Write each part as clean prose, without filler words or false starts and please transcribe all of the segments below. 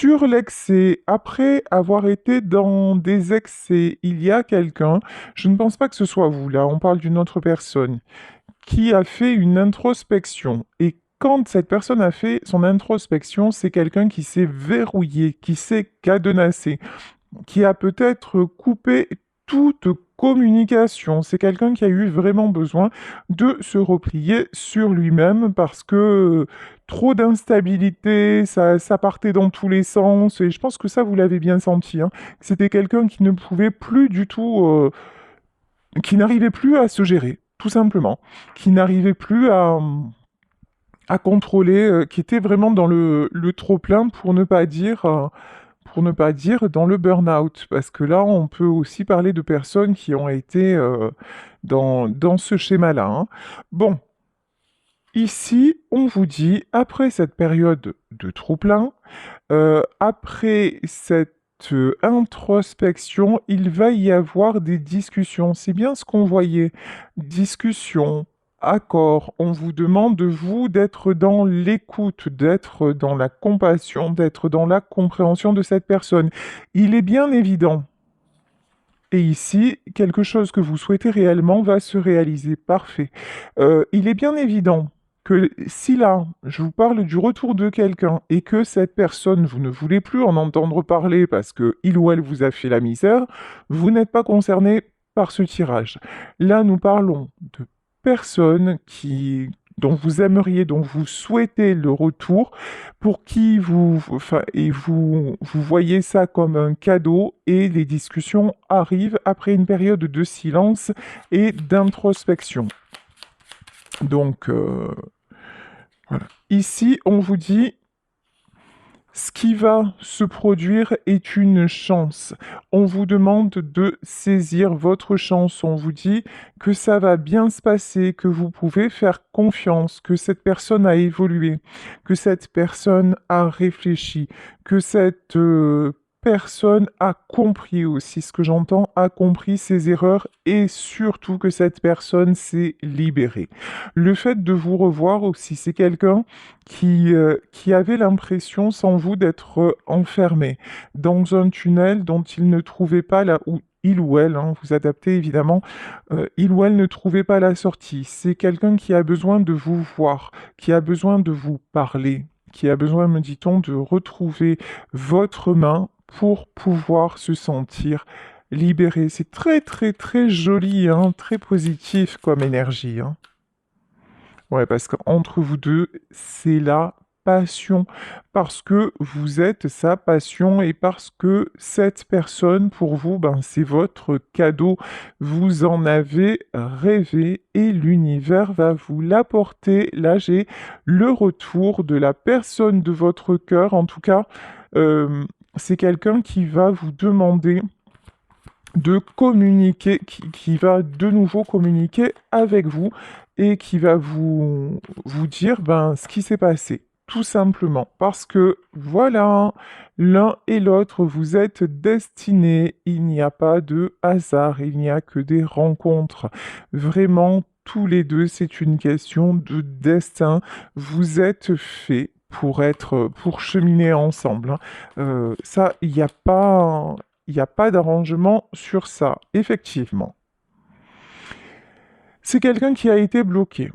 Sur l'excès, après avoir été dans des excès, il y a quelqu'un, je ne pense pas que ce soit vous, là, on parle d'une autre personne, qui a fait une introspection. Et quand cette personne a fait son introspection, c'est quelqu'un qui s'est verrouillé, qui s'est cadenassé, qui a peut-être coupé toute communication. C'est quelqu'un qui a eu vraiment besoin de se replier sur lui-même parce que trop d'instabilité, ça partait dans tous les sens. Et je pense que ça, vous l'avez bien senti, hein. C'était quelqu'un qui ne pouvait plus du tout, qui n'arrivait plus à se gérer, tout simplement, qui n'arrivait plus à contrôler, qui était vraiment dans le trop-plein pour ne pas dire dans le burn-out, parce que là, on peut aussi parler de personnes qui ont été dans ce schéma-là, hein. Bon, ici, on vous dit, après cette période de trop-plein, après cette introspection, il va y avoir des discussions. C'est bien ce qu'on voyait. Discussions, accords. On vous demande de vous d'être dans l'écoute, d'être dans la compassion, d'être dans la compréhension de cette personne. Il est bien évident. Et ici, quelque chose que vous souhaitez réellement va se réaliser. Parfait. Il est bien évident que si là, je vous parle du retour de quelqu'un et que cette personne, vous ne voulez plus en entendre parler parce que il ou elle vous a fait la misère, vous n'êtes pas concerné par ce tirage. Là, nous parlons de personnes dont vous aimeriez, dont vous souhaitez le retour, pour qui vous voyez ça comme un cadeau et les discussions arrivent après une période de silence et d'introspection. Donc, voilà. Ici, on vous dit, ce qui va se produire est une chance. On vous demande de saisir votre chance. On vous dit que ça va bien se passer, que vous pouvez faire confiance, que cette personne a évolué, que cette personne a réfléchi, que cette personne a compris aussi ce que j'entends, a compris ses erreurs et surtout que cette personne s'est libérée. Le fait de vous revoir aussi, c'est quelqu'un qui avait l'impression, sans vous, d'être enfermé dans un tunnel dont il ne trouvait pas là où il ou elle, hein, vous adaptez évidemment, il ou elle ne trouvait pas la sortie. C'est quelqu'un qui a besoin de vous voir, qui a besoin de vous parler, qui a besoin, me dit-on, de retrouver votre main pour pouvoir se sentir libéré. C'est très très très joli, hein, très positif comme énergie, hein. Ouais, parce qu'entre vous deux, c'est la passion. Parce que vous êtes sa passion et parce que cette personne, pour vous, ben, c'est votre cadeau. Vous en avez rêvé et l'univers va vous l'apporter. Là, j'ai le retour de la personne de votre cœur. En tout cas, euh, c'est quelqu'un qui va vous demander de communiquer, qui va de nouveau communiquer avec vous et qui va vous dire ben, ce qui s'est passé. Tout simplement. Parce que voilà, l'un et l'autre, vous êtes destinés. Il n'y a pas de hasard, il n'y a que des rencontres. Vraiment, tous les deux, c'est une question de destin. Vous êtes faits pour cheminer ensemble, hein. Ça, il n'y a pas d'arrangement sur ça, effectivement. C'est quelqu'un qui a été bloqué.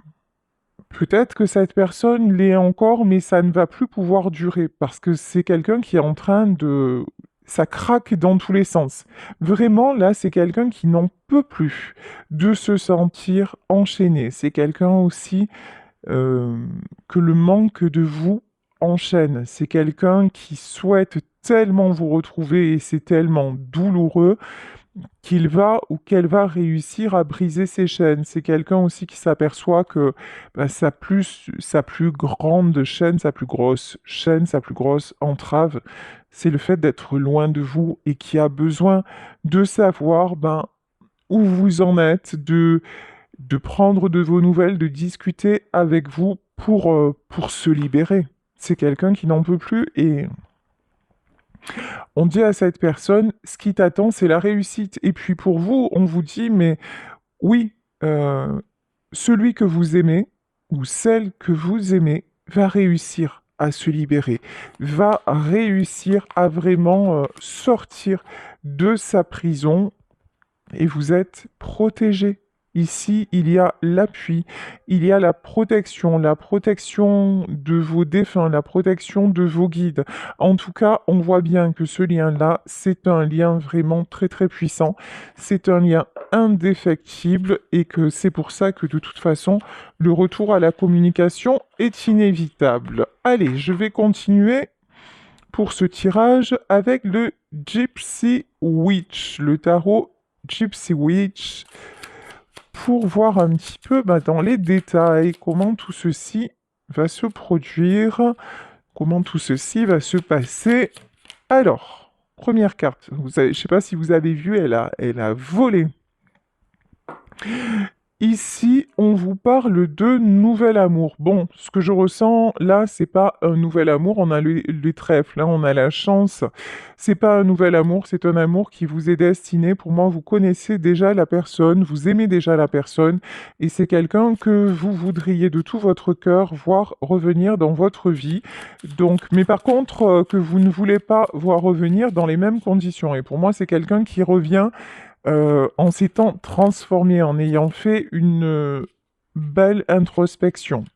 Peut-être que cette personne l'est encore, mais ça ne va plus pouvoir durer parce que c'est quelqu'un qui est en train de... Ça craque dans tous les sens. Vraiment, là, c'est quelqu'un qui n'en peut plus de se sentir enchaîné. C'est quelqu'un aussi euh, que le manque de vous enchaîne. C'est quelqu'un qui souhaite tellement vous retrouver et c'est tellement douloureux qu'il va ou qu'elle va réussir à briser ses chaînes. C'est quelqu'un aussi qui s'aperçoit que bah, sa plus grande chaîne, sa plus grosse chaîne, sa plus grosse entrave, c'est le fait d'être loin de vous et qui a besoin de savoir ben, où vous en êtes, de prendre de vos nouvelles, de discuter avec vous pour se libérer. C'est quelqu'un qui n'en peut plus et on dit à cette personne, ce qui t'attend, c'est la réussite. Et puis pour vous, on vous dit, mais oui, celui que vous aimez ou celle que vous aimez va réussir à se libérer, va réussir à vraiment sortir de sa prison et vous êtes protégé. Ici, il y a l'appui, il y a la protection de vos défunts, la protection de vos guides. En tout cas, on voit bien que ce lien-là, c'est un lien vraiment très très puissant. C'est un lien indéfectible et que c'est pour ça que de toute façon, le retour à la communication est inévitable. Allez, je vais continuer pour ce tirage avec le Gypsy Witch, le tarot Gypsy Witch, pour voir un petit peu dans les détails comment tout ceci va se produire, comment tout ceci va se passer. Alors, première carte, je ne sais pas si vous avez vu, elle a volé. Ici, on vous parle de nouvel amour. Bon, ce que je ressens là, c'est pas un nouvel amour. On a les trèfles, là, on a la chance. C'est pas un nouvel amour, c'est un amour qui vous est destiné. Pour moi, vous connaissez déjà la personne, vous aimez déjà la personne, et c'est quelqu'un que vous voudriez de tout votre cœur voir revenir dans votre vie. Donc, mais par contre, que vous ne voulez pas voir revenir dans les mêmes conditions. Et pour moi, c'est quelqu'un qui revient en s'étant transformé, en ayant fait une belle introspection.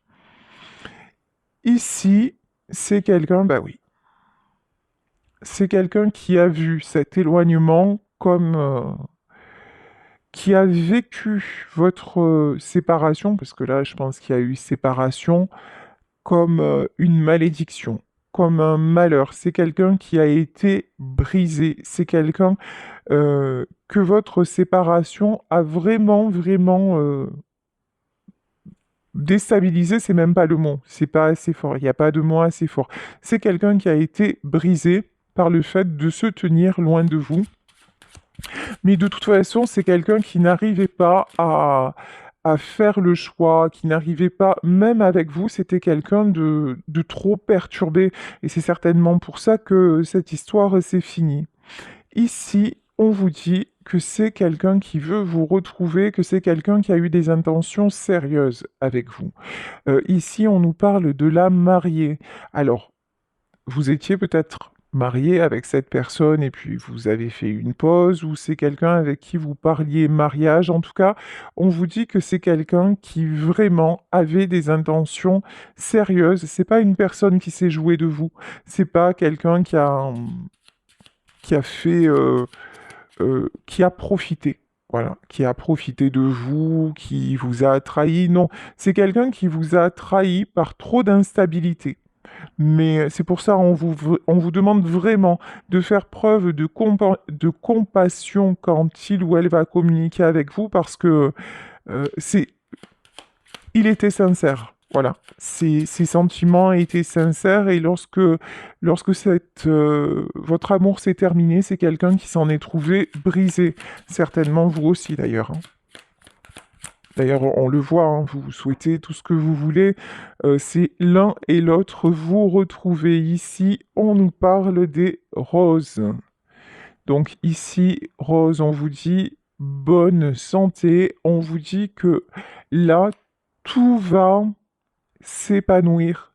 Ici, c'est quelqu'un, bah oui, c'est quelqu'un qui a vu cet éloignement comme... qui a vécu votre séparation, parce que là, je pense qu'il y a eu séparation, comme une malédiction, comme un malheur. C'est quelqu'un qui a été brisé. C'est quelqu'un que votre séparation a vraiment, vraiment déstabilisé. C'est même pas le mot. C'est pas assez fort. Il n'y a pas de mot assez fort. C'est quelqu'un qui a été brisé par le fait de se tenir loin de vous. Mais de toute façon, c'est quelqu'un qui n'arrivait pas à faire le choix, qui n'arrivait pas, même avec vous, c'était quelqu'un de trop perturbé. Et c'est certainement pour ça que cette histoire s'est finie. Ici, on vous dit que c'est quelqu'un qui veut vous retrouver, que c'est quelqu'un qui a eu des intentions sérieuses avec vous. Ici, on nous parle de la mariée. Alors, vous étiez peut-être marié avec cette personne et puis vous avez fait une pause, ou c'est quelqu'un avec qui vous parliez mariage. En tout cas, on vous dit que c'est quelqu'un qui vraiment avait des intentions sérieuses. C'est pas une personne qui s'est jouée de vous. C'est pas quelqu'un qui a fait, qui a profité. Voilà, qui a profité de vous, qui vous a trahi. Non, c'est quelqu'un qui vous a trahi par trop d'instabilité. Mais c'est pour ça on vous demande vraiment de faire preuve de compassion quand il ou elle va communiquer avec vous, parce que c'est, il était sincère. Voilà, ses sentiments étaient sincères, et lorsque votre amour s'est terminé, c'est quelqu'un qui s'en est trouvé brisé. Certainement vous aussi d'ailleurs, hein. D'ailleurs, on le voit, hein, vous souhaitez tout ce que vous voulez, c'est l'un et l'autre vous retrouvez. Ici, on nous parle des roses. Donc ici, rose, on vous dit bonne santé, on vous dit que là, tout va s'épanouir,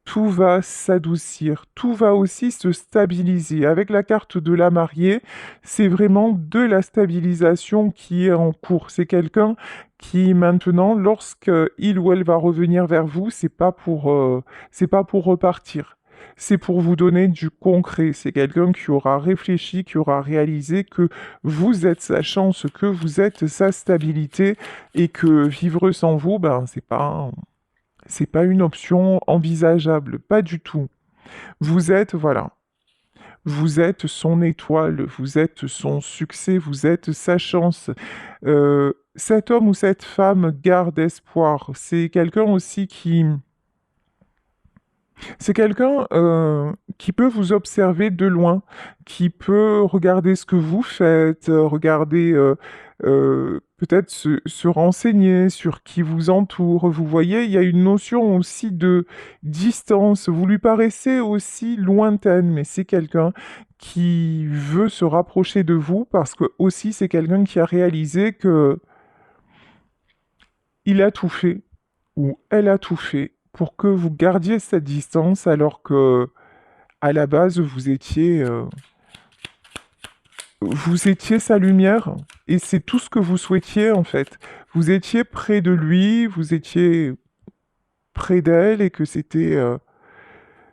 tout va s'adoucir, tout va aussi se stabiliser. Avec la carte de la mariée, c'est vraiment de la stabilisation qui est en cours. C'est quelqu'un qui maintenant, lorsque il ou elle va revenir vers vous, c'est pas pour repartir. C'est pour vous donner du concret. C'est quelqu'un qui aura réfléchi, qui aura réalisé que vous êtes sa chance, que vous êtes sa stabilité, et que vivre sans vous, ben, c'est pas une option envisageable, pas du tout. Vous êtes, voilà, vous êtes son étoile, vous êtes son succès, vous êtes sa chance. Cet homme ou cette femme garde espoir. C'est quelqu'un qui peut vous observer de loin, qui peut regarder ce que vous faites, regarder, peut-être se renseigner sur qui vous entoure. Vous voyez, il y a une notion aussi de distance. Vous lui paraissez aussi lointaine, mais c'est quelqu'un qui veut se rapprocher de vous, parce que aussi c'est quelqu'un qui a réalisé que il a tout fait, ou elle a tout fait pour que vous gardiez cette distance alors que à la base vous étiez sa lumière et c'est tout ce que vous souhaitiez en fait. Vous étiez près de lui, vous étiez près d'elle et que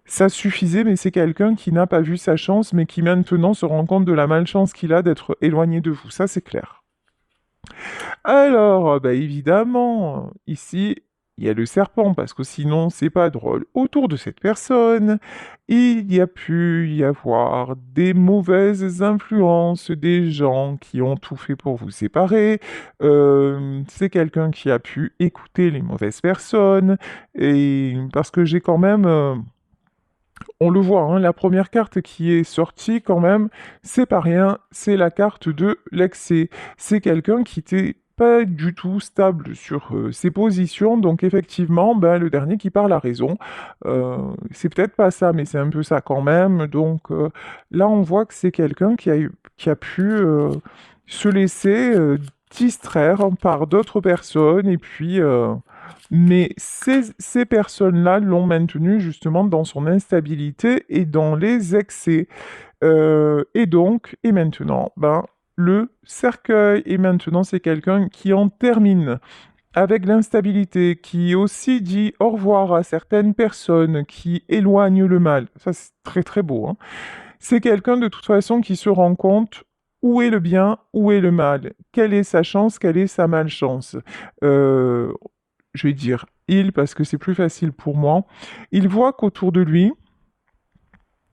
ça suffisait, mais c'est quelqu'un qui n'a pas vu sa chance, mais qui maintenant se rend compte de la malchance qu'il a d'être éloigné de vous. Ça, c'est clair. Alors, bah évidemment, ici, il y a le serpent, parce que sinon, c'est pas drôle. Autour de cette personne, il y a pu y avoir des mauvaises influences, des gens qui ont tout fait pour vous séparer. C'est quelqu'un qui a pu écouter les mauvaises personnes, et parce que j'ai quand même... on le voit, hein, la première carte qui est sortie quand même, c'est pas rien, c'est la carte de l'excès. C'est quelqu'un qui n'était pas du tout stable sur ses positions, donc effectivement, ben, le dernier qui parle a raison. C'est peut-être pas ça, mais c'est un peu ça quand même. Donc là, on voit que c'est quelqu'un qui a pu se laisser distraire par d'autres personnes et puis mais ces personnes-là l'ont maintenu justement dans son instabilité et dans les excès. Et maintenant, ben, le cercueil. Et maintenant, c'est quelqu'un qui en termine avec l'instabilité, qui aussi dit au revoir à certaines personnes, qui éloigne le mal. Ça, c'est très très beau, hein. C'est quelqu'un de toute façon qui se rend compte où est le bien, où est le mal, quelle est sa chance, quelle est sa malchance. Euh, je vais dire il parce que c'est plus facile pour moi. Il voit qu'autour de lui,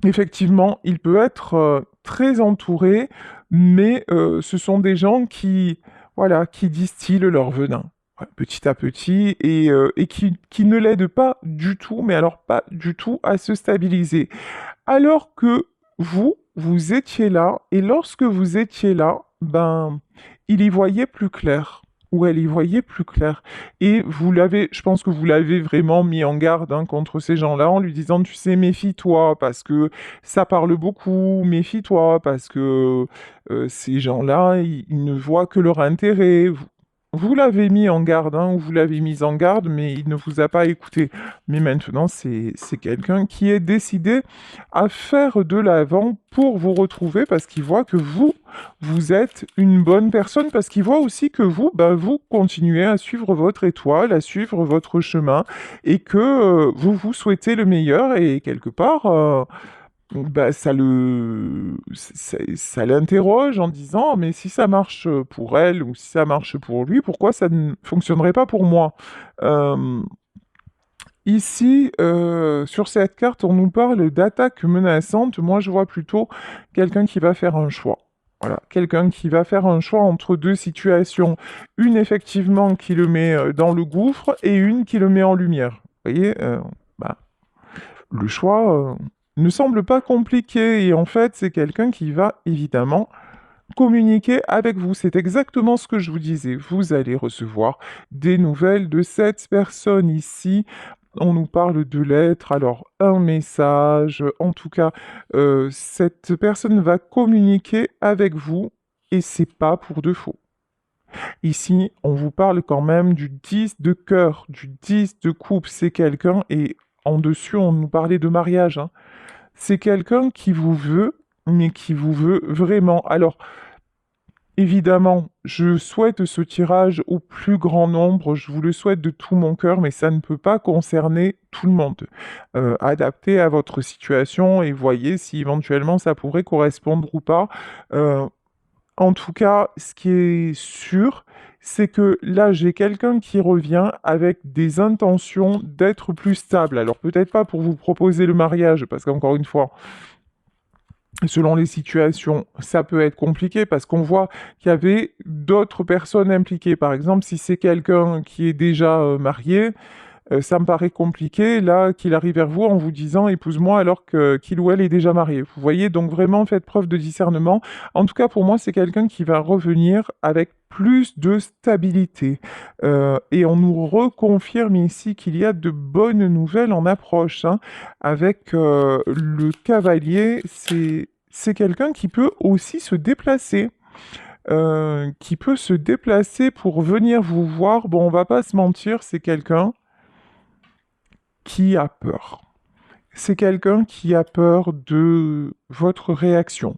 effectivement, il peut être très entouré, mais ce sont des gens qui, voilà, qui distillent leur venin. Ouais, petit à petit et qui ne l'aident pas du tout, mais alors pas du tout à se stabiliser. Alors que vous étiez là, et lorsque vous étiez là, ben, il y voyait plus clair, ou elle y voyait plus clair. Et je pense que vous l'avez vraiment mis en garde hein, contre ces gens-là, en lui disant, tu sais, méfie-toi, parce que ça parle beaucoup, méfie-toi, parce que ces gens-là, ils ne voient que leur intérêt. Vous l'avez mis en garde, hein, ou vous l'avez mise en garde, mais il ne vous a pas écouté. Mais maintenant, c'est quelqu'un qui est décidé à faire de l'avant pour vous retrouver parce qu'il voit que vous êtes une bonne personne, parce qu'il voit aussi que vous, bah, vous continuez à suivre votre étoile, à suivre votre chemin et que vous souhaitez le meilleur et quelque part, bah, ça l'interroge en disant, mais si ça marche pour elle ou si ça marche pour lui, pourquoi ça ne fonctionnerait pas pour moi? Euh, Ici, sur cette carte, on nous parle d'attaque menaçante. Moi, je vois plutôt quelqu'un qui va faire un choix. Voilà, quelqu'un qui va faire un choix entre deux situations. Une, effectivement, qui le met dans le gouffre et une qui le met en lumière. Vous voyez, bah, le choix ne semble pas compliqué et en fait, c'est quelqu'un qui va évidemment communiquer avec vous. C'est exactement ce que je vous disais. Vous allez recevoir des nouvelles de cette personne ici. On nous parle de lettres, alors un message, en tout cas, cette personne va communiquer avec vous et c'est pas pour de faux. Ici, on vous parle quand même du 10 de cœur, du 10 de coupe. C'est quelqu'un, et en dessus, on nous parlait de mariage, hein. C'est quelqu'un qui vous veut, mais qui vous veut vraiment. Alors, évidemment, je souhaite ce tirage au plus grand nombre, je vous le souhaite de tout mon cœur, mais ça ne peut pas concerner tout le monde. Adaptez à votre situation et voyez si éventuellement ça pourrait correspondre ou pas. Euh, En tout cas, ce qui est sûr, c'est que là, j'ai quelqu'un qui revient avec des intentions d'être plus stable. Alors peut-être pas pour vous proposer le mariage, parce qu'encore une fois, selon les situations, ça peut être compliqué parce qu'on voit qu'il y avait d'autres personnes impliquées. Par exemple, si c'est quelqu'un qui est déjà marié, ça me paraît compliqué, là, qu'il arrive vers vous en vous disant épouse-moi alors qu'il ou elle est déjà marié. Vous voyez, donc vraiment faites preuve de discernement. En tout cas, pour moi, c'est quelqu'un qui va revenir avec plus de stabilité. Et on nous reconfirme ici qu'il y a de bonnes nouvelles en approche, hein. Avec le cavalier, c'est quelqu'un qui peut aussi se déplacer. Qui peut se déplacer pour venir vous voir. Bon, on va pas se mentir, c'est quelqu'un qui a peur. C'est quelqu'un qui a peur de votre réaction.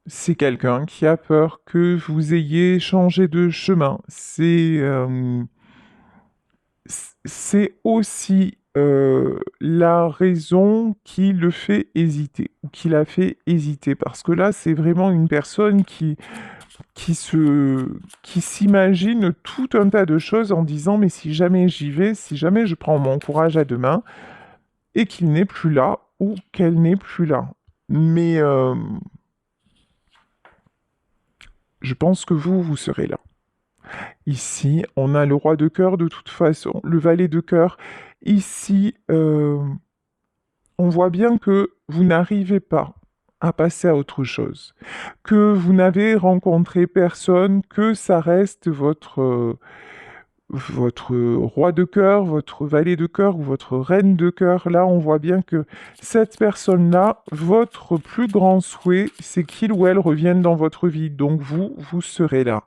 C'est quelqu'un qui a peur que vous ayez changé de chemin. C'est aussi la raison qui le fait hésiter, ou qui l'a fait hésiter. Parce que là, c'est vraiment une personne qui s'imagine tout un tas de choses en disant, mais si jamais j'y vais, si jamais je prends mon courage à deux mains, et qu'il n'est plus là, ou qu'elle n'est plus là. Mais je pense que vous serez là. Ici, on a le roi de cœur de toute façon, le valet de cœur. Ici, on voit bien que vous n'arrivez pas à passer à autre chose, que vous n'avez rencontré personne, que ça reste votre roi de cœur, votre valet de cœur ou votre reine de cœur. Là, on voit bien que cette personne-là, votre plus grand souhait, c'est qu'il ou elle revienne dans votre vie. Donc vous serez là.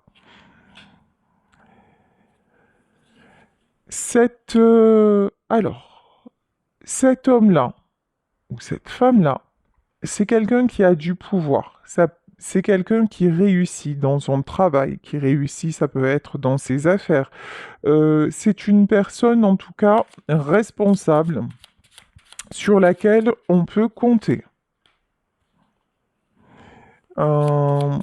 Alors, cet homme-là, ou cette femme-là, c'est quelqu'un qui a du pouvoir. C'est quelqu'un qui réussit dans son travail, qui réussit, ça peut être dans ses affaires. C'est une personne, en tout cas, responsable, sur laquelle on peut compter. Euh,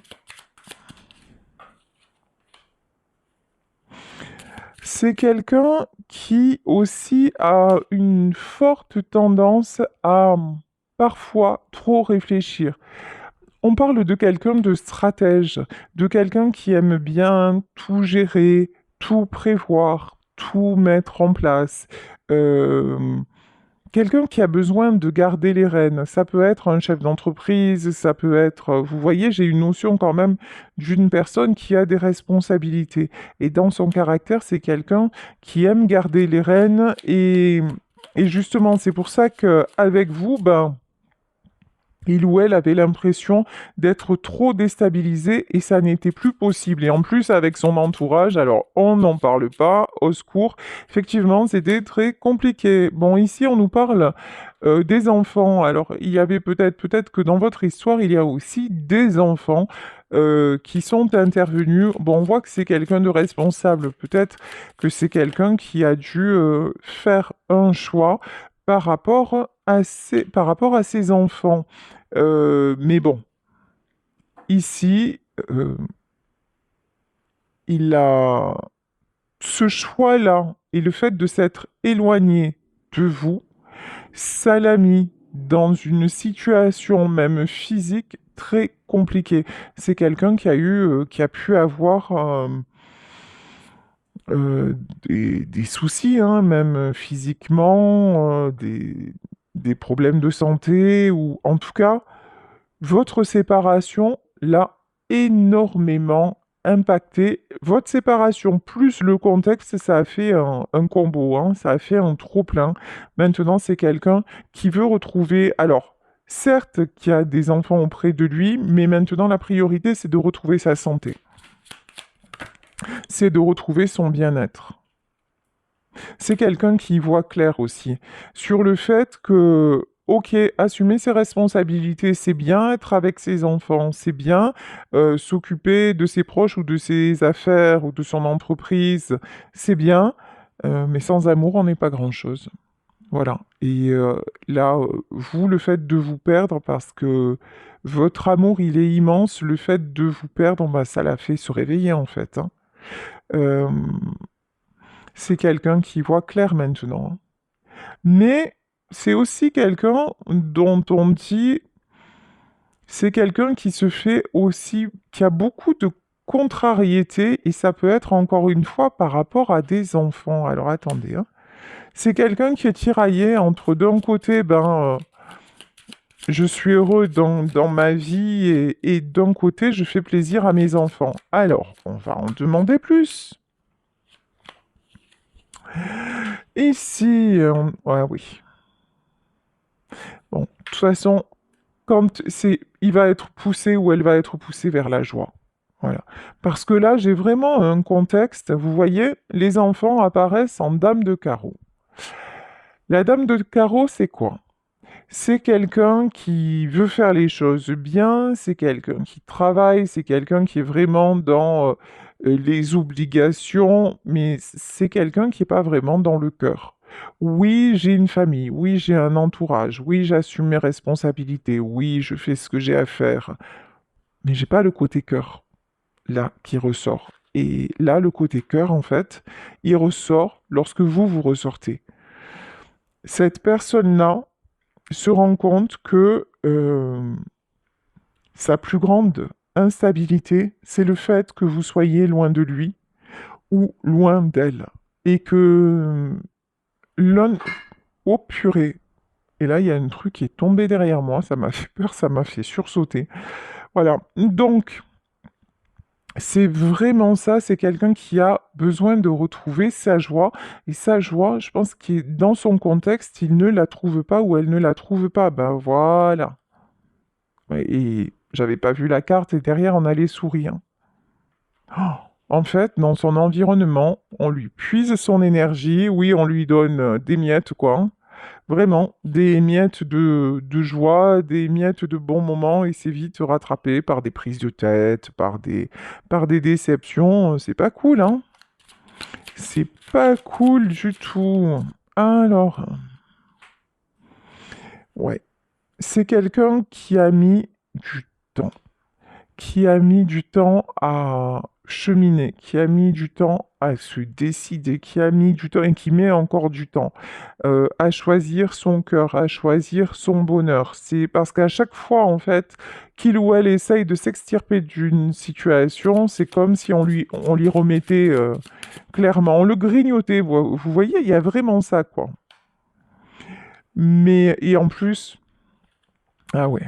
C'est quelqu'un qui aussi a une forte tendance à parfois trop réfléchir. On parle de quelqu'un de stratège, de quelqu'un qui aime bien tout gérer, tout prévoir, tout mettre en place. Euh, Quelqu'un qui a besoin de garder les rênes. Ça peut être un chef d'entreprise, ça peut être... Vous voyez, j'ai une notion quand même d'une personne qui a des responsabilités. Et dans son caractère, c'est quelqu'un qui aime garder les rênes. Et justement, c'est pour ça qu'avec vous, ben, il ou elle avait l'impression d'être trop déstabilisé et ça n'était plus possible. Et en plus, avec son entourage, alors on n'en parle pas, au secours. Effectivement, c'était très compliqué. Bon, ici, on nous parle des enfants. Alors, il y avait peut-être que dans votre histoire, il y a aussi des enfants qui sont intervenus. Bon, on voit que c'est quelqu'un de responsable. Peut-être que c'est quelqu'un qui a dû faire un choix par rapport à ses enfants. Mais bon, ici, il a ce choix-là et le fait de s'être éloigné de vous, ça l'a mis dans une situation même physique très compliquée. C'est quelqu'un qui a pu avoir euh, des soucis, hein, même physiquement, des problèmes de santé, ou en tout cas, votre séparation l'a énormément impacté. Votre séparation plus le contexte, ça a fait un combo, hein, ça a fait un trop-plein. Maintenant, c'est quelqu'un qui veut retrouver... Alors, certes, qui a des enfants auprès de lui, mais maintenant, la priorité, c'est de retrouver sa santé. C'est de retrouver son bien-être. C'est quelqu'un qui voit clair aussi sur le fait que, ok, assumer ses responsabilités, c'est bien, être avec ses enfants, c'est bien, s'occuper de ses proches ou de ses affaires ou de son entreprise, c'est bien, mais sans amour, on n'est pas grand-chose. Voilà. Et là, vous, le fait de vous perdre, parce que votre amour, il est immense, le fait de vous perdre, bah, ça l'a fait se réveiller en fait, hein. Euh, c'est quelqu'un qui voit clair maintenant, hein. Mais c'est aussi quelqu'un dont on dit, c'est quelqu'un qui se fait aussi, qui a beaucoup de contrariété, et ça peut être encore une fois par rapport à des enfants. Alors attendez, hein. C'est quelqu'un qui est tiraillé entre d'un côté, je suis heureux dans ma vie, et d'un côté, je fais plaisir à mes enfants. Alors, on va en demander plus. Ici, ouais, oui. Bon, de toute façon, il va être poussé ou elle va être poussée vers la joie. Voilà. Parce que là, j'ai vraiment un contexte. Vous voyez, les enfants apparaissent en dame de carreau. La dame de carreau, c'est quoi? C'est quelqu'un qui veut faire les choses bien, c'est quelqu'un qui travaille, c'est quelqu'un qui est vraiment dans les obligations, mais c'est quelqu'un qui n'est pas vraiment dans le cœur. Oui, j'ai une famille, oui, j'ai un entourage, oui, j'assume mes responsabilités, oui, je fais ce que j'ai à faire, mais j'ai pas le côté cœur, là, qui ressort. Et là, le côté cœur, en fait, il ressort lorsque vous ressortez. Cette personne-là, se rend compte que sa plus grande instabilité, c'est le fait que vous soyez loin de lui ou loin d'elle. Et que l'un... Oh purée! Et là, il y a un truc qui est tombé derrière moi, ça m'a fait peur, ça m'a fait sursauter. Voilà. Donc, c'est vraiment ça, c'est quelqu'un qui a besoin de retrouver sa joie. Et sa joie, je pense que dans son contexte, il ne la trouve pas ou elle ne la trouve pas. Ben voilà. Ouais, et j'avais pas vu la carte et derrière on a les souris, hein. Oh, en fait, dans son environnement, on lui puise son énergie, oui, on lui donne des miettes, quoi, hein. Vraiment, des miettes de joie, des miettes de bons moments, et c'est vite rattrapé par des prises de tête, par des déceptions. C'est pas cool, hein. C'est pas cool du tout. Alors, ouais, c'est quelqu'un qui a mis du temps. Qui a mis du temps à cheminer, qui a mis du temps à se décider, qui a mis du temps et qui met encore du temps à choisir son cœur, à choisir son bonheur. C'est parce qu'à chaque fois, en fait, qu'il ou elle essaye de s'extirper d'une situation, c'est comme si on lui remettait clairement, on le grignotait. Vous voyez, il y a vraiment ça, quoi. Mais, et en plus, ah ouais,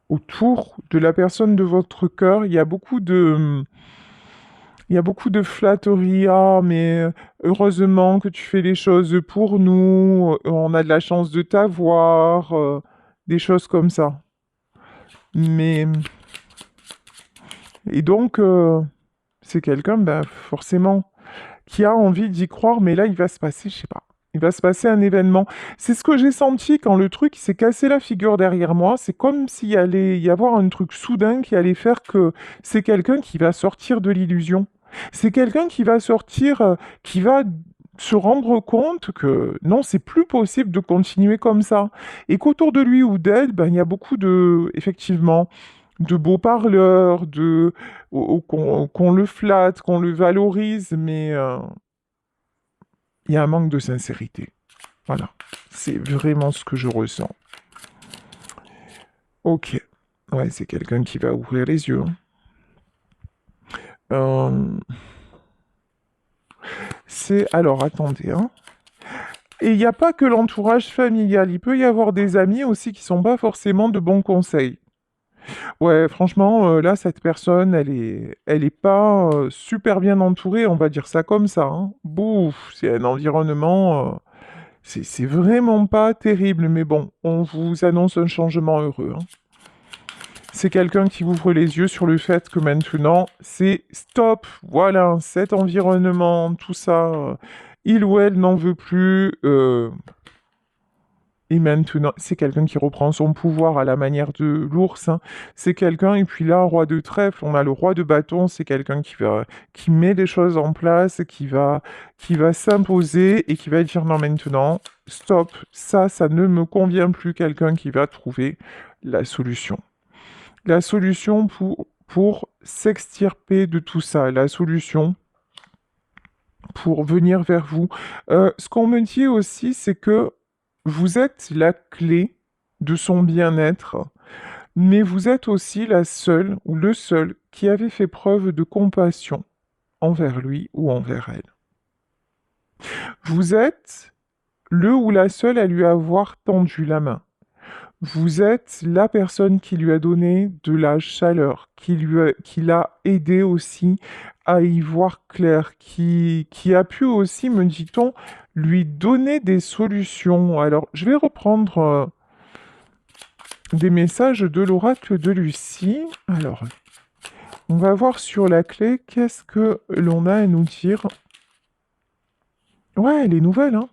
autour de la personne de votre cœur, il y a beaucoup de flatteries. Ah, mais heureusement que tu fais les choses pour nous, on a de la chance de t'avoir, des choses comme ça. Mais, et donc, c'est quelqu'un, ben, forcément, qui a envie d'y croire, mais là, il va se passer, je sais pas. Il va se passer un événement. C'est ce que j'ai senti quand le truc s'est cassé la figure derrière moi. C'est comme s'il allait y avoir un truc soudain qui allait faire que c'est quelqu'un qui va sortir de l'illusion. C'est quelqu'un qui va sortir, qui va se rendre compte que non, c'est plus possible de continuer comme ça. Et qu'autour de lui ou d'elle, ben, il y a beaucoup de, effectivement, de beaux parleurs, qu'on le flatte, qu'on le valorise, mais il y a un manque de sincérité. Voilà, c'est vraiment ce que je ressens. Ok, ouais, c'est quelqu'un qui va ouvrir les yeux, hein. Euh, c'est... Alors, attendez, hein. Et il n'y a pas que l'entourage familial, il peut y avoir des amis aussi qui sont pas forcément de bons conseils. Ouais, franchement, là, cette personne, elle est pas super bien entourée, on va dire ça comme ça, hein. Bouf, c'est un environnement, c'est vraiment pas terrible, mais bon, on vous annonce un changement heureux, hein. C'est quelqu'un qui ouvre les yeux sur le fait que maintenant, c'est stop, voilà, cet environnement, tout ça, il ou elle n'en veut plus, et maintenant, c'est quelqu'un qui reprend son pouvoir à la manière de l'ours, hein. C'est quelqu'un, et puis là, roi de trèfle, on a le roi de bâton, c'est quelqu'un qui met les choses en place, qui va s'imposer et qui va dire non, maintenant, stop, ça ne me convient plus. Quelqu'un qui va trouver la solution. La solution pour s'extirper de tout ça, la solution pour venir vers vous. Ce qu'on me dit aussi, c'est que vous êtes la clé de son bien-être, mais vous êtes aussi la seule ou le seul qui avait fait preuve de compassion envers lui ou envers elle. Vous êtes le ou la seule à lui avoir tendu la main. Vous êtes la personne qui lui a donné de la chaleur, qui l'a aidé aussi à y voir clair, qui a pu aussi, me dit-on, lui donner des solutions. Alors, je vais reprendre des messages de l'oracle de Lucie. Alors, on va voir sur la clé qu'est-ce que l'on a à nous dire. Ouais, les nouvelles, hein.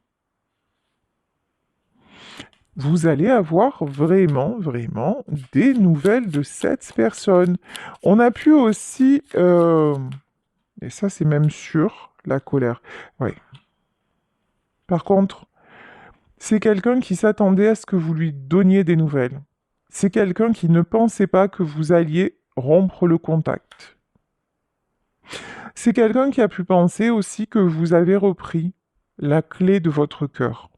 Vous allez avoir vraiment, vraiment des nouvelles de cette personne. On a pu aussi, et ça c'est même sûr, la colère. Ouais. Par contre, c'est quelqu'un qui s'attendait à ce que vous lui donniez des nouvelles. C'est quelqu'un qui ne pensait pas que vous alliez rompre le contact. C'est quelqu'un qui a pu penser aussi que vous avez repris la clé de votre cœur.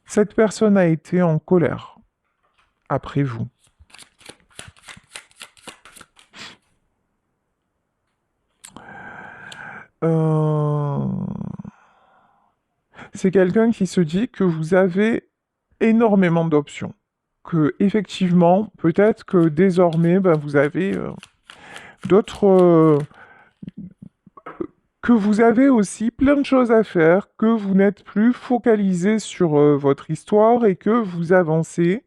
Cette personne a été en colère après vous. Euh, C'est quelqu'un qui se dit que vous avez énormément d'options. Que effectivement, peut-être que désormais, ben, vous avez d'autres, que vous avez aussi plein de choses à faire, que vous n'êtes plus focalisé sur votre histoire et que vous avancez,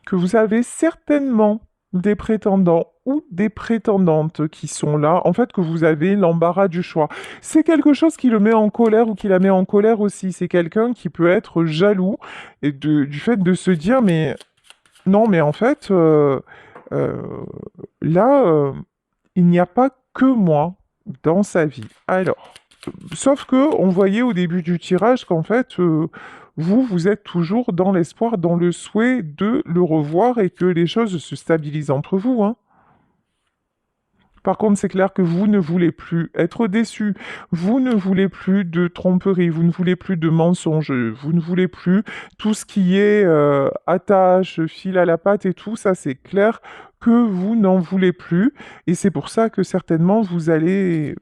que vous avez certainement des prétendants ou des prétendantes qui sont là, en fait que vous avez l'embarras du choix. C'est quelque chose qui le met en colère ou qui la met en colère aussi. C'est quelqu'un qui peut être jaloux et du fait de se dire mais non mais en fait euh, là il n'y a pas que moi dans sa vie. Alors, sauf que on voyait au début du tirage qu'en fait, vous êtes toujours dans l'espoir, dans le souhait de le revoir et que les choses se stabilisent entre vous, hein. Par contre, c'est clair que vous ne voulez plus être déçu, vous ne voulez plus de tromperie, vous ne voulez plus de mensonges, vous ne voulez plus tout ce qui est attache, fil à la patte et tout, ça c'est clair que vous n'en voulez plus. Et c'est pour ça que certainement vous avez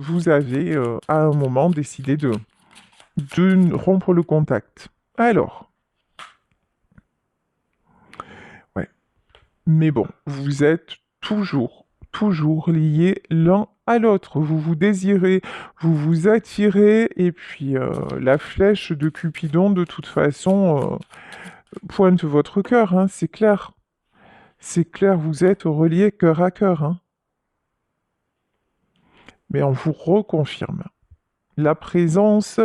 à un moment décidé de rompre le contact. Alors, ouais. Mais bon, vous êtes toujours liés l'un à l'autre. Vous vous désirez, vous vous attirez, et puis la flèche de Cupidon, de toute façon, pointe votre cœur, hein, c'est clair. C'est clair, vous êtes reliés cœur à cœur, hein. Mais on vous reconfirme la présence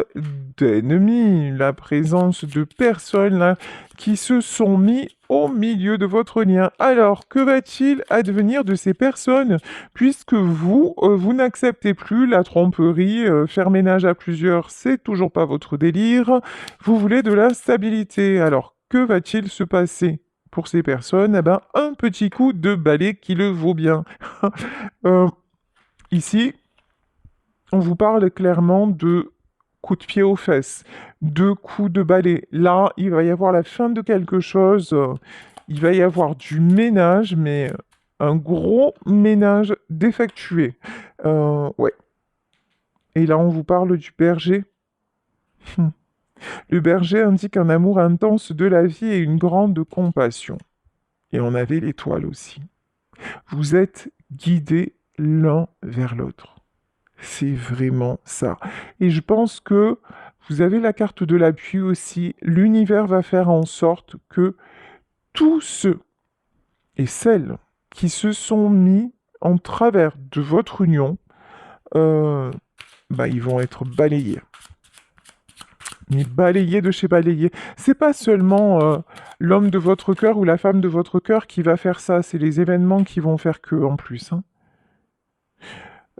d'ennemis, la présence de personnes là, qui se sont mis au milieu de votre lien. Alors, que va-t-il advenir de ces personnes puisque vous n'acceptez plus la tromperie, faire ménage à plusieurs, c'est toujours pas votre délire, vous voulez de la stabilité. Alors, que va-t-il se passer pour ces personnes? Eh ben, un petit coup de balai qui le vaut bien. Euh, Ici, on vous parle clairement de coups de pied aux fesses, de coups de balai. Là, il va y avoir la fin de quelque chose. Il va y avoir du ménage, mais un gros ménage défectué. Ouais. Et là, on vous parle du berger. Hum. Le berger indique un amour intense de la vie et une grande compassion. Et on avait l'étoile aussi. Vous êtes guidés l'un vers l'autre. C'est vraiment ça. Et je pense que vous avez la carte de l'appui aussi. L'univers va faire en sorte que tous ceux et celles qui se sont mis en travers de votre union, euh, ils vont être balayés. Mais balayés de chez balayés. C'est pas seulement l'homme de votre cœur ou la femme de votre cœur qui va faire ça, c'est les événements qui vont faire que en plus, hein.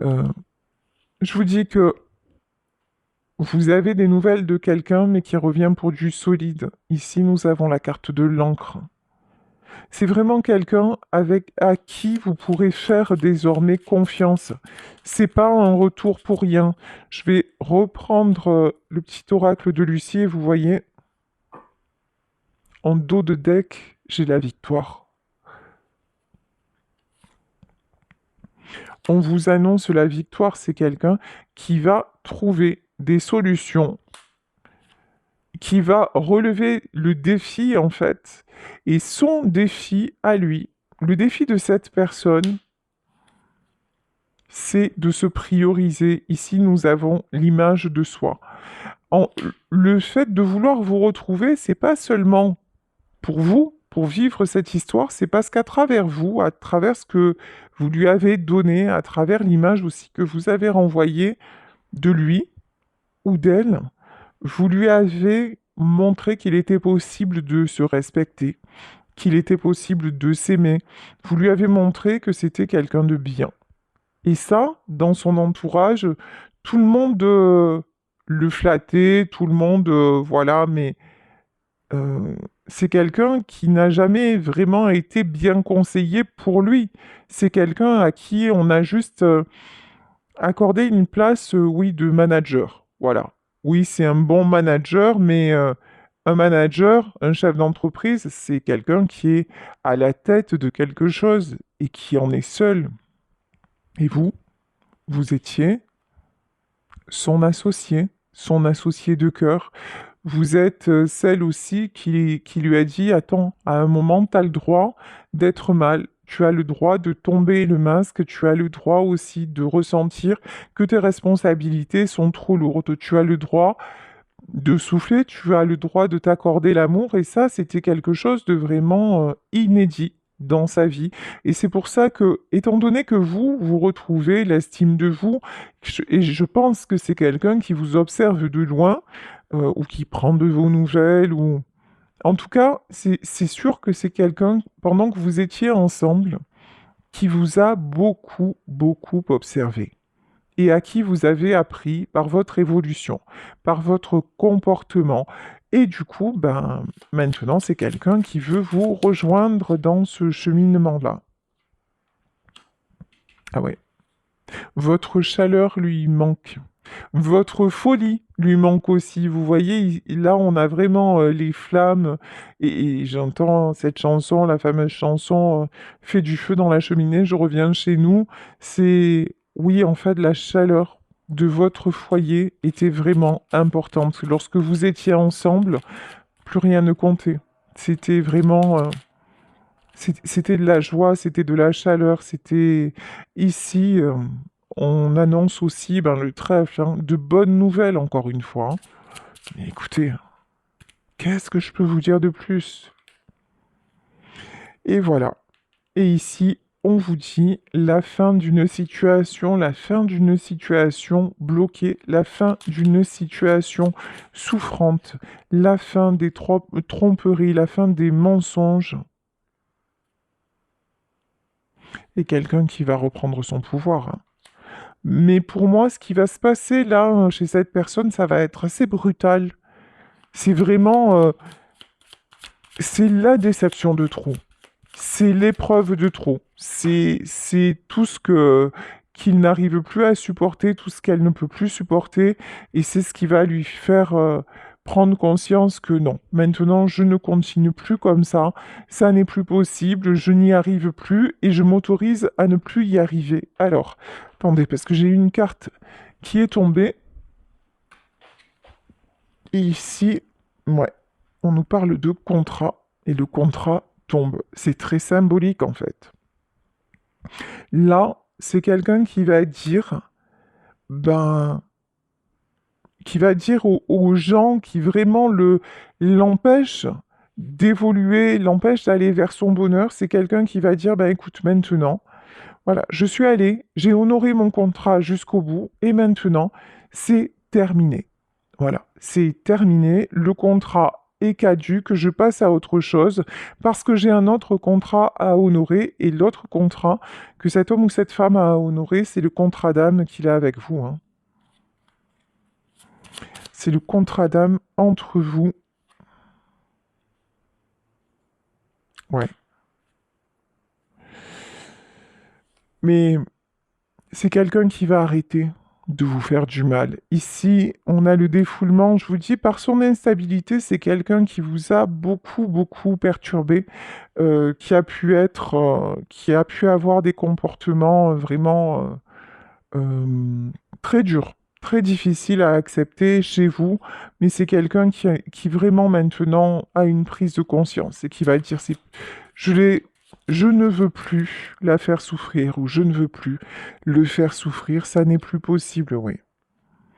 Euh, je vous dis que vous avez des nouvelles de quelqu'un, mais qui revient pour du solide. Ici, nous avons la carte de l'encre. C'est vraiment quelqu'un à qui vous pourrez faire désormais confiance. C'est pas un retour pour rien. Je vais reprendre le petit oracle de Lucie et vous voyez, en dos de deck, j'ai la victoire. On vous annonce la victoire, c'est quelqu'un qui va trouver des solutions, qui va relever le défi en fait, et son défi à lui, le défi de cette personne, c'est de se prioriser. Ici, nous avons l'image de soi. En, le fait de vouloir vous retrouver, c'est pas seulement pour vous, pour vivre cette histoire, c'est parce qu'à travers vous, à travers ce que vous lui avez donné, à travers l'image aussi que vous avez renvoyée, de lui ou d'elle, vous lui avez montré qu'il était possible de se respecter, qu'il était possible de s'aimer. Vous lui avez montré que c'était quelqu'un de bien. Et ça, dans son entourage, tout le monde le flattait, tout le monde, voilà, mais euh, c'est quelqu'un qui n'a jamais vraiment été bien conseillé pour lui. C'est quelqu'un à qui on a juste accordé une place, oui, de manager. Voilà. Oui, c'est un bon manager, mais un manager, un chef d'entreprise, c'est quelqu'un qui est à la tête de quelque chose et qui en est seul. Et vous, vous étiez son associé de cœur. Vous êtes celle aussi qui lui a dit, attends, à un moment, tu as le droit d'être mal. Tu as le droit de tomber le masque, tu as le droit aussi de ressentir que tes responsabilités sont trop lourdes. Tu as le droit de souffler, tu as le droit de t'accorder l'amour, et ça, c'était quelque chose de vraiment inédit dans sa vie. Et c'est pour ça que, étant donné que vous retrouvez l'estime de vous, et je pense que c'est quelqu'un qui vous observe de loin, ou qui prend de vos nouvelles, ou... En tout cas, c'est sûr que c'est quelqu'un, pendant que vous étiez ensemble, qui vous a beaucoup, beaucoup observé et à qui vous avez appris par votre évolution, par votre comportement. Et du coup, ben, maintenant, c'est quelqu'un qui veut vous rejoindre dans ce cheminement-là. Ah ouais. Votre chaleur lui manque. Votre folie lui manque aussi. Vous voyez, là, on a vraiment les flammes. Et j'entends cette chanson, la fameuse chanson Fais du feu dans la cheminée, je reviens chez nous. C'est, oui, en fait, la chaleur de votre foyer était vraiment importante. Lorsque vous étiez ensemble, plus rien ne comptait. C'était vraiment... c'était de la joie, c'était de la chaleur, c'était ici, on annonce aussi ben, le trèfle, hein, de bonnes nouvelles encore une fois, hein. Mais écoutez, qu'est-ce que je peux vous dire de plus? Et voilà. Et ici, on vous dit la fin d'une situation, la fin d'une situation bloquée, la fin d'une situation souffrante, la fin des tromperies, la fin des mensonges, et quelqu'un qui va reprendre son pouvoir, hein. Mais pour moi, ce qui va se passer là, chez cette personne, ça va être assez brutal. C'est vraiment, c'est la déception de trop. C'est l'épreuve de trop. C'est tout ce que qu'il n'arrive plus à supporter, tout ce qu'elle ne peut plus supporter, et c'est ce qui va lui faire prendre conscience que non, maintenant je ne continue plus comme ça n'est plus possible, je n'y arrive plus, et je m'autorise à ne plus y arriver. Alors, attendez, parce que j'ai une carte qui est tombée, et ici, ouais, on nous parle de contrat, et le contrat tombe. C'est très symbolique en fait. Là, c'est quelqu'un qui va dire, ben, qui va dire aux gens qui vraiment l'empêchent d'évoluer, l'empêchent d'aller vers son bonheur, c'est quelqu'un qui va dire, ben écoute, maintenant, voilà, je suis allé, j'ai honoré mon contrat jusqu'au bout, et maintenant, c'est terminé. Voilà, c'est terminé, le contrat est caduc, je passe à autre chose, parce que j'ai un autre contrat à honorer, et l'autre contrat que cet homme ou cette femme a à honorer, c'est le contrat d'âme qu'il a avec vous, hein. C'est le contrat d'âme entre vous. Ouais. Mais c'est quelqu'un qui va arrêter de vous faire du mal. Ici, on a le défoulement, je vous dis, par son instabilité, c'est quelqu'un qui vous a beaucoup, beaucoup perturbé, qui a pu avoir des comportements vraiment très durs, très difficiles à accepter chez vous, mais c'est quelqu'un qui vraiment maintenant a une prise de conscience et qui va dire, je l'ai je ne veux plus la faire souffrir ou je ne veux plus le faire souffrir, ça n'est plus possible, oui.